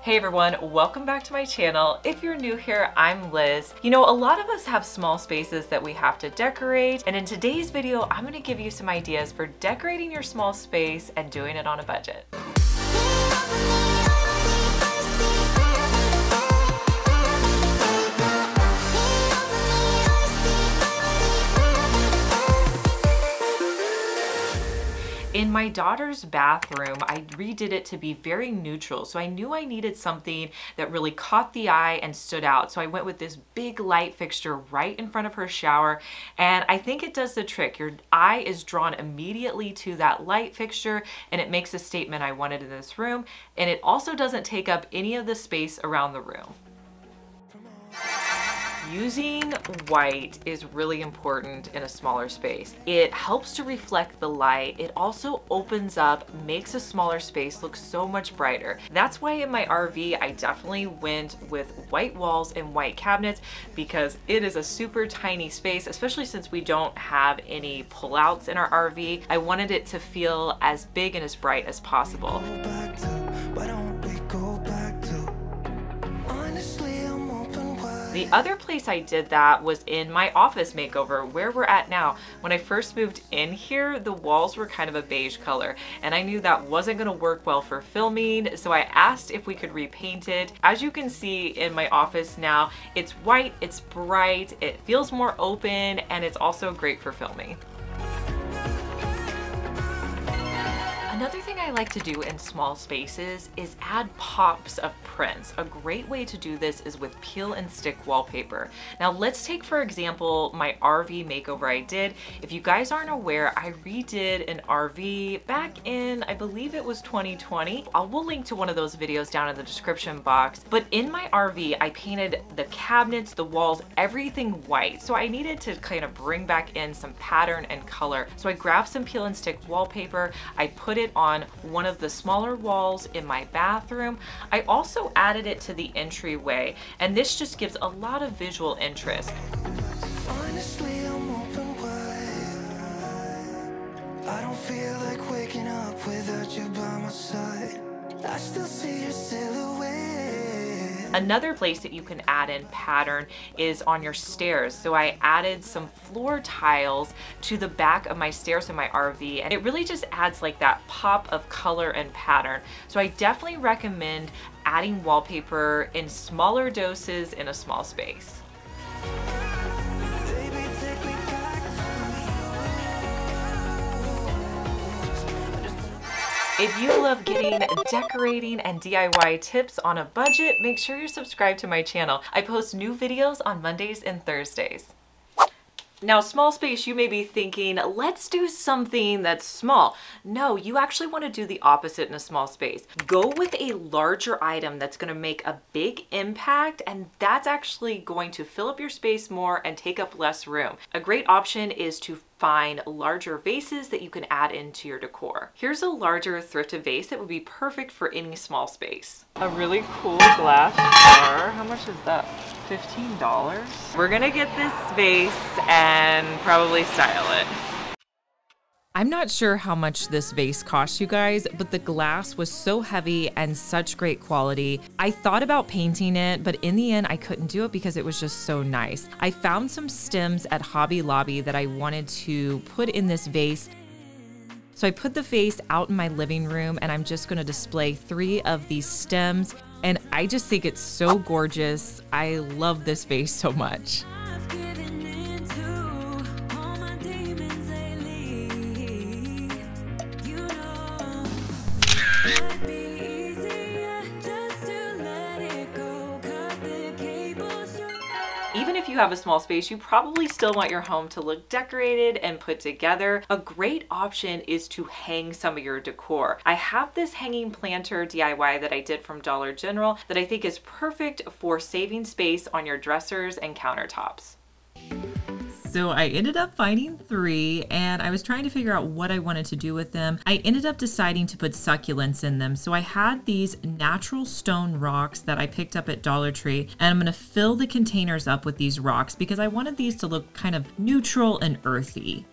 Hey everyone, welcome back to my channel. If you're new here, I'm Liz. You know, a lot of us have small spaces that we have to decorate, and in today's video, I'm gonna give you some ideas for decorating your small space and doing it on a budget. In my daughter's bathroom, I redid it to be very neutral. So I knew I needed something that really caught the eye and stood out. So I went with this big light fixture right in front of her shower. And I think it does the trick. Your eye is drawn immediately to that light fixture and it makes a statement I wanted in this room. And it also doesn't take up any of the space around the room. Using white is really important in a smaller space. It helps to reflect the light. It also opens up, makes a smaller space look so much brighter. That's why in my RV, I definitely went with white walls and white cabinets because it is a super tiny space, especially since we don't have any pullouts in our RV. I wanted it to feel as big and as bright as possible. The other place I did that was in my office makeover, where we're at now. When I first moved in here, the walls were kind of a beige color, and I knew that wasn't gonna work well for filming, so I asked if we could repaint it. As you can see in my office now, it's white, it's bright, it feels more open, and it's also great for filming. Another thing I like to do in small spaces is add pops of prints. A great way to do this is with peel and stick wallpaper. Now let's take, for example, my RV makeover I did. If you guys aren't aware, I redid an RV back in, I believe it was 2020. We'll link to one of those videos down in the description box. But in my RV, I painted the cabinets, the walls, everything white. So I needed to kind of bring back in some pattern and color. So I grabbed some peel and stick wallpaper. I put it on one of the smaller walls in my bathroom. I also added it to the entryway, and this just gives a lot of visual interest. Honestly, I'm open wide. I don't feel like waking up without you by my side. I still see your silhouette. Another place that you can add in pattern is on your stairs. So I added some floor tiles to the back of my stairs in my RV, and it really just adds like that pop of color and pattern. So I definitely recommend adding wallpaper in smaller doses in a small space. If you love getting decorating and DIY tips on a budget, make sure you're subscribed to my channel. I post new videos on Mondays and Thursdays. Now, small space, you may be thinking, let's do something that's small. No, you actually want to do the opposite in a small space. Go with a larger item that's going to make a big impact, and that's actually going to fill up your space more and take up less room. A great option is to find larger vases that you can add into your decor. Here's a larger thrifted vase that would be perfect for any small space. A really cool glass jar. How much is that? $15? We're gonna get this vase and probably style it. I'm not sure how much this vase cost, you guys, but the glass was so heavy and such great quality. I thought about painting it, but in the end, I couldn't do it because it was just so nice. I found some stems at Hobby Lobby that I wanted to put in this vase. So I put the vase out in my living room, and I'm just gonna display 3 of these stems. And I just think it's so gorgeous. I love this vase so much. Even if you have a small space, you probably still want your home to look decorated and put together. A great option is to hang some of your decor. I have this hanging planter DIY that I did from Dollar General that I think is perfect for saving space on your dressers and countertops. So I ended up finding 3, and I was trying to figure out what I wanted to do with them. I ended up deciding to put succulents in them. So I had these natural stone rocks that I picked up at Dollar Tree, and I'm gonna fill the containers up with these rocks because I wanted these to look kind of neutral and earthy.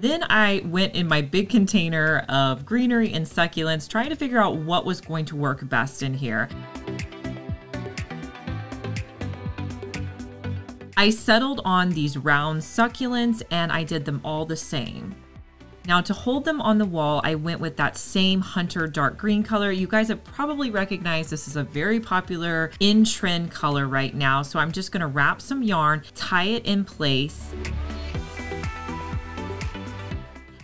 Then I went in my big container of greenery and succulents, trying to figure out what was going to work best in here. I settled on these round succulents and I did them all the same. Now to hold them on the wall, I went with that same Hunter dark green color. You guys have probably recognized this is a very popular in-trend color right now. So I'm just gonna wrap some yarn, tie it in place.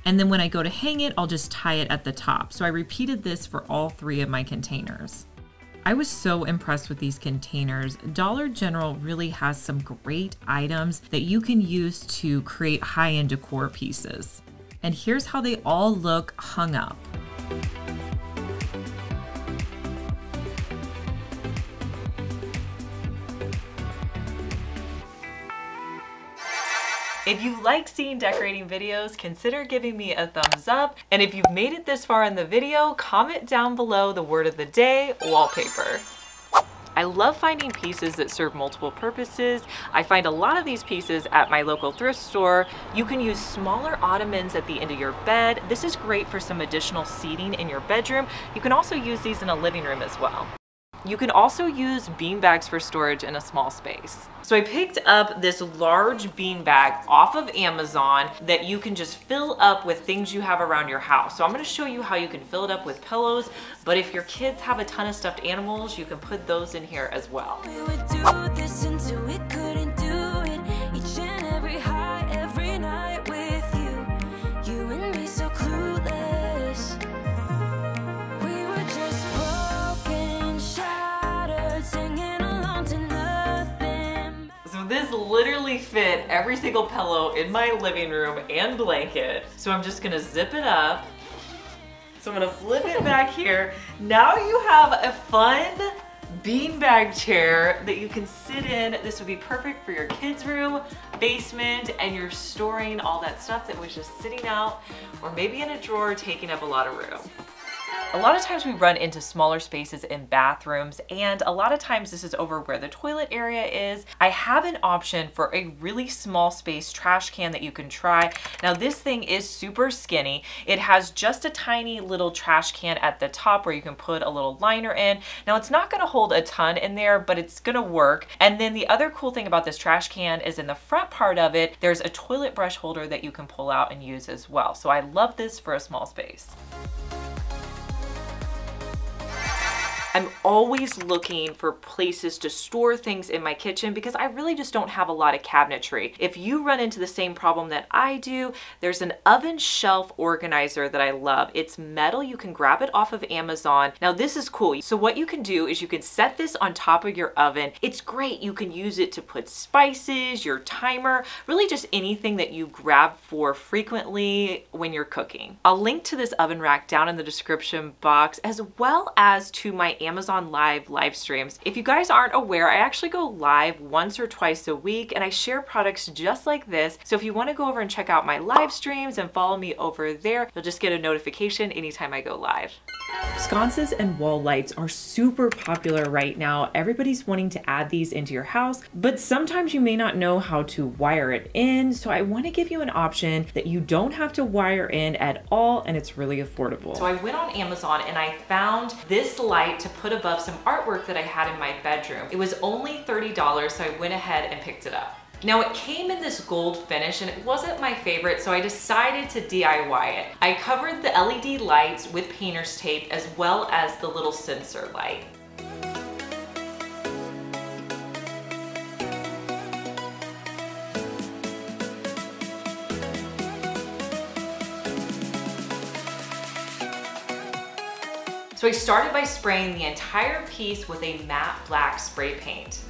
And then when I go to hang it, I'll just tie it at the top. So I repeated this for all 3 of my containers. I was so impressed with these containers. Dollar General really has some great items that you can use to create high-end decor pieces. And here's how they all look hung up. If you like seeing decorating videos, consider giving me a thumbs up. And if you've made it this far in the video, comment down below the word of the day, wallpaper. I love finding pieces that serve multiple purposes. I find a lot of these pieces at my local thrift store. You can use smaller ottomans at the end of your bed. This is great for some additional seating in your bedroom. You can also use these in a living room as well. You can also use bean bags for storage in a small space. So I picked up this large bean bag off of Amazon that you can just fill up with things you have around your house. So I'm gonna show you how you can fill it up with pillows, but if your kids have a ton of stuffed animals, you can put those in here as well. We would do this until we couldn't do it. Each and every high, every night with you. You and me so clueless. We were just broken, shattered, singing along to nothing. So this literally fit every single pillow in my living room and blanket. So I'm just gonna zip it up. So I'm gonna flip it back here. Now you have a fun beanbag chair that you can sit in. This would be perfect for your kids' room, basement, and you're storing all that stuff that was just sitting out or maybe in a drawer taking up a lot of room. A lot of times we run into smaller spaces in bathrooms, and a lot of times this is over where the toilet area is. I have an option for a really small space trash can that you can try. Now this thing is super skinny. It has just a tiny little trash can at the top where you can put a little liner in. Now it's not gonna hold a ton in there, but it's gonna work. And then the other cool thing about this trash can is in the front part of it, there's a toilet brush holder that you can pull out and use as well. So I love this for a small space. I'm always looking for places to store things in my kitchen because I really just don't have a lot of cabinetry. If you run into the same problem that I do, there's an oven shelf organizer that I love. It's metal, you can grab it off of Amazon. Now this is cool. So what you can do is you can set this on top of your oven. It's great, you can use it to put spices, your timer, really just anything that you grab for frequently when you're cooking. I'll link to this oven rack down in the description box as well as to my Amazon live streams. If you guys aren't aware, I actually go live once or twice a week and I share products just like this. So if you want to go over and check out my live streams and follow me over there, you'll just get a notification anytime I go live. Sconces and wall lights are super popular right now. Everybody's wanting to add these into your house, but sometimes you may not know how to wire it in. So I want to give you an option that you don't have to wire in at all and it's really affordable. So I went on Amazon and I found this light to put above some artwork that I had in my bedroom. It was only $30, so I went ahead and picked it up. Now it came in this gold finish and it wasn't my favorite, so I decided to DIY it. I covered the LED lights with painter's tape as well as the little sensor light. So I started by spraying the entire piece with a matte black spray paint.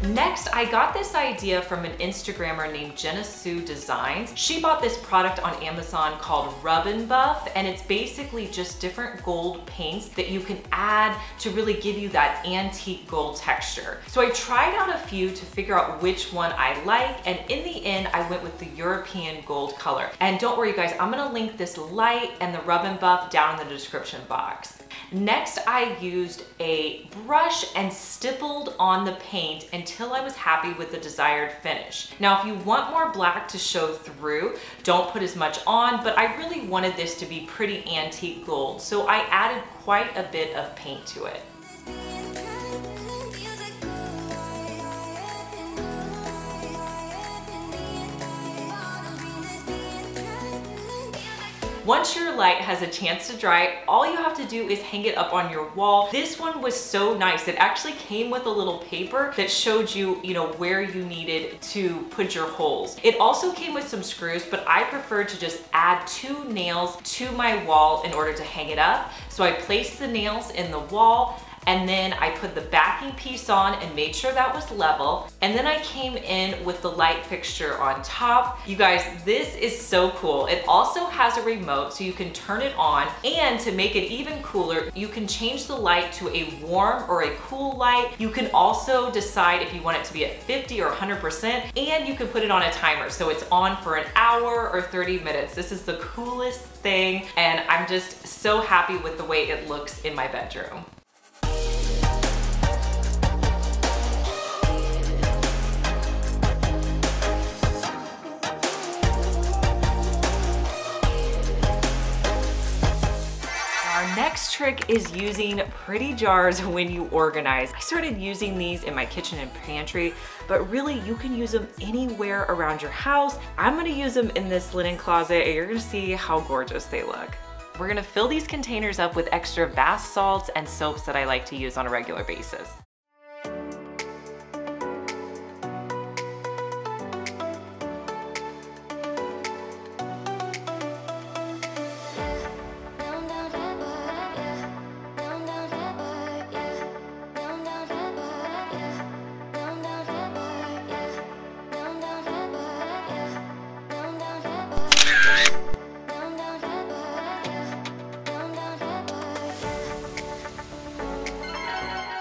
Next, I got this idea from an Instagrammer named Jenna Sue Designs. She bought this product on Amazon called Rub and Buff, and it's basically just different gold paints that you can add to really give you that antique gold texture. So I tried out a few to figure out which one I like, and in the end, I went with the European gold color. And don't worry guys, I'm gonna link this light and the Rub and Buff down in the description box. Next, I used a brush and stippled on the paint until I was happy with the desired finish. Now, if you want more black to show through, don't put as much on, but I really wanted this to be pretty antique gold, so I added quite a bit of paint to it. Once your light has a chance to dry, all you have to do is hang it up on your wall. This one was so nice. It actually came with a little paper that showed you, where you needed to put your holes. It also came with some screws, but I preferred to just add 2 nails to my wall in order to hang it up. So I placed the nails in the wall, and then I put the backing piece on and made sure that was level. And then I came in with the light fixture on top. You guys, this is so cool. It also has a remote so you can turn it on, and to make it even cooler, you can change the light to a warm or a cool light. You can also decide if you want it to be at 50 or 100%, and you can put it on a timer. So it's on for an hour or 30 minutes. This is the coolest thing, and I'm just so happy with the way it looks in my bedroom. Next trick is using pretty jars when you organize. I started using these in my kitchen and pantry, but really you can use them anywhere around your house. I'm gonna use them in this linen closet, and you're gonna see how gorgeous they look. We're gonna fill these containers up with extra bath salts and soaps that I like to use on a regular basis.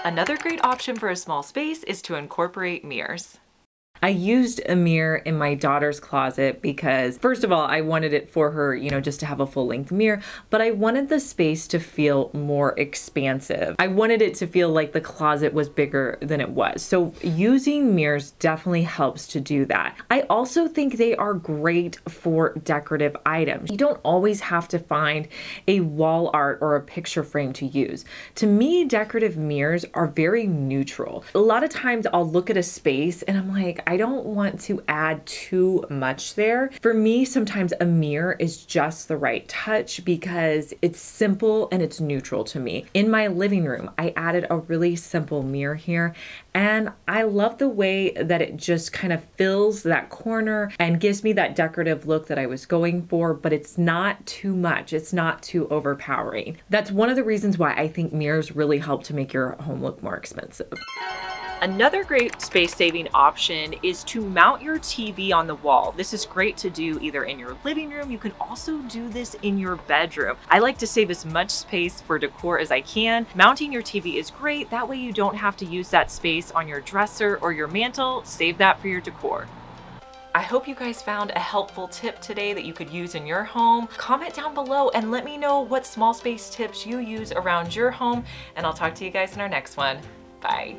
Another great option for a small space is to incorporate mirrors. I used a mirror in my daughter's closet because, first of all, I wanted it for her, just to have a full-length mirror, but I wanted the space to feel more expansive. I wanted it to feel like the closet was bigger than it was. So using mirrors definitely helps to do that. I also think they are great for decorative items. You don't always have to find a wall art or a picture frame to use. To me, decorative mirrors are very neutral. A lot of times I'll look at a space and I'm like, I don't want to add too much there. For me, sometimes a mirror is just the right touch because it's simple and it's neutral to me. In my living room, I added a really simple mirror here, and I love the way that it just kind of fills that corner and gives me that decorative look that I was going for, but it's not too much. It's not too overpowering. That's one of the reasons why I think mirrors really help to make your home look more expensive. Another great space-saving option is to mount your TV on the wall. This is great to do either in your living room. You can also do this in your bedroom. I like to save as much space for decor as I can. Mounting your TV is great. That way you don't have to use that space on your dresser or your mantle. Save that for your decor. I hope you guys found a helpful tip today that you could use in your home. Comment down below and let me know what small space tips you use around your home, and I'll talk to you guys in our next one. Bye.